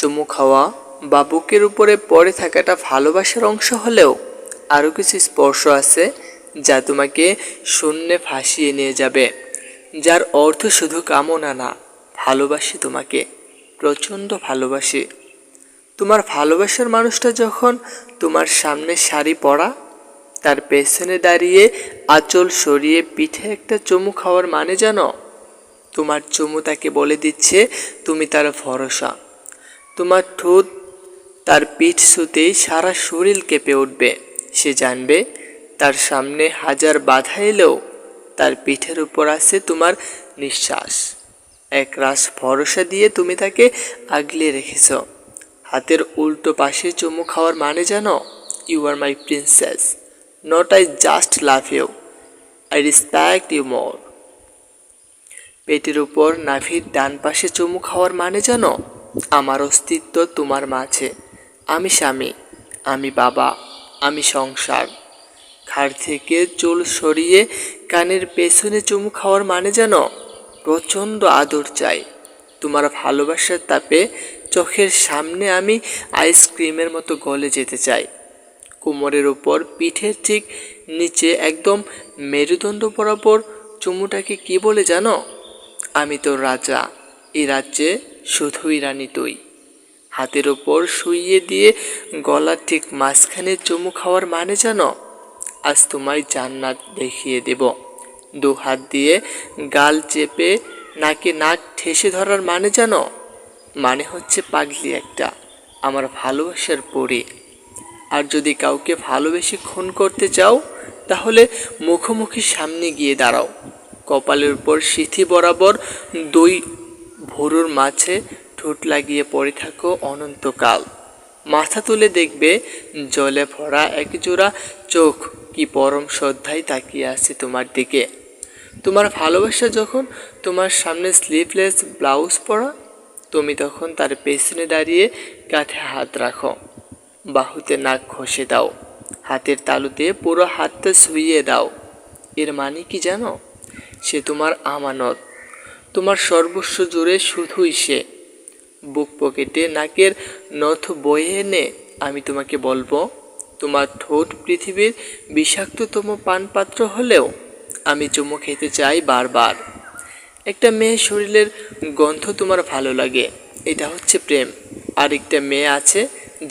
চুমু খাওয়া বা বুকের উপরে পড়ে থাকাটা ভালোবাসার অংশ হলেও আরও কিছু স্পর্শ আছে যা তোমাকে শূন্যে ভাসিয়ে নিয়ে যাবে, যার অর্থ শুধু কামনা না, ভালোবাসি তোমাকে, প্রচণ্ড ভালোবাসি। তোমার ভালোবাসার মানুষটা যখন তোমার সামনে শাড়ি পরা, তার পেছনে দাঁড়িয়ে আঁচল সরিয়ে পিঠে একটা চুমু খাওয়ার মানে জানো? তোমার চুমু তাকে বলে দিচ্ছে তুমি তার ভরসা। তোমার ঠোঁট তার পিঠ ছুঁতেই সারা শরীর কেঁপে উঠবে। সে জানবে তার সামনে হাজার বাধা এলেও তার পিঠের উপর আছে তোমার নিঃশ্বাস। একরাশ ভরসা দিয়ে তুমি তাকে আগলে রেখেছ। হাতের উল্টো পাশে চুমু খাওয়ার মানে জানো? You are my princess, not I just love you, I respect you more. পেটের উপর নাভির ডান পাশে চুমু খাওয়ার মানে জানো? আমার অস্তিত্ব তোমার মাঝে, আমি স্বামী, আমি বাবা, আমি সংসার। ঘাড় থেকে চুল সরিয়ে কানের পেছনে চুমু খাওয়ার মানে জানো? প্রচণ্ড আদর চাই। তোমার ভালোবাসার তাপে চোখের সামনে আমি আইসক্রিমের মতো গলে যেতে চাই। কোমরের উপর পিঠের ঠিক নিচে একদম মেরুদণ্ড বরাবর চুমুটাকে কি বলে জানো? আমি তোর রাজা, এই রাজ্যে শুধুই রানী তুই। হাতের ওপর শুইয়ে দিয়ে গলার ঠিক মাঝখানে চুমু খাওয়ার মানে জানো? আজ তোমায় জান্নাত দেখিয়ে দেব। দু হাত দিয়ে গাল চেপে নাকে নাক ঠেসে ধরার মানে জানো? মানে হচ্ছে পাগলি একটা, আমার ভালোবাসার পরী। আর যদি কাউকে ভালোবেসে খুন করতে চাও, তাহলে মুখোমুখি সামনে গিয়ে দাঁড়াও। কপালের উপর সিথি বরাবর দুই ভুরুর মাঝে ঠোঁট লাগিয়ে পড়ে থাকো অনন্তকাল। মাথা তুলে দেখবে জলে ভরা একজোড়া চোখ কি পরম শ্রদ্ধায় তাকিয়ে আছে তোমার দিকে। তোমার ভালোবাসা যখন তোমার সামনে স্লিভলেস ব্লাউজ পরা, তুমি তখন তার পেছনে দাঁড়িয়ে কাঁধে হাত রাখো, বাহুতে নাক ঘষে দাও, হাতের তালুতে পুরো হাতটা শুইয়ে দাও। এর মানে কি জানো? সে তোমার আমানত, তোমার সর্বস্ব জুড়ে শুধুই সে। বুক পকেটে নাকের নথ বয়ে এনে আমি তোমাকে বলবো, তোমার ঠোঁট পৃথিবীর বিষাক্ততম পানপাত্র হলেও আমি চুমু খেতে চাই বারবার। একটা মেয়ের শরীরের গন্ধ তোমার ভালো লাগে, এটা হচ্ছে প্রেম। আরেকটা মেয়ে আছে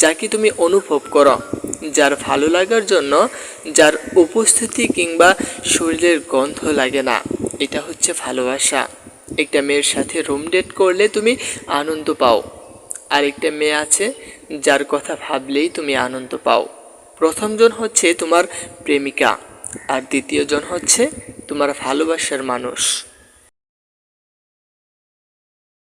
যাকে তুমি অনুভব করো, যার ভালো লাগার জন্য যার উপস্থিতি কিংবা শরীরের গন্ধ লাগে না, এটা হচ্ছে ভালোবাসা। একটা মেয়ের সাথে রুম ডেট করলে তুমি আনন্দ পাও। আরেকটা মেয়ে আছে যার কথা ভাবলেই তুমি আনন্দ পাও। প্রথমজন হচ্ছে তোমার প্রেমিকা, আর দ্বিতীয়জন হচ্ছে তোমার ভালোবাসার মানুষ।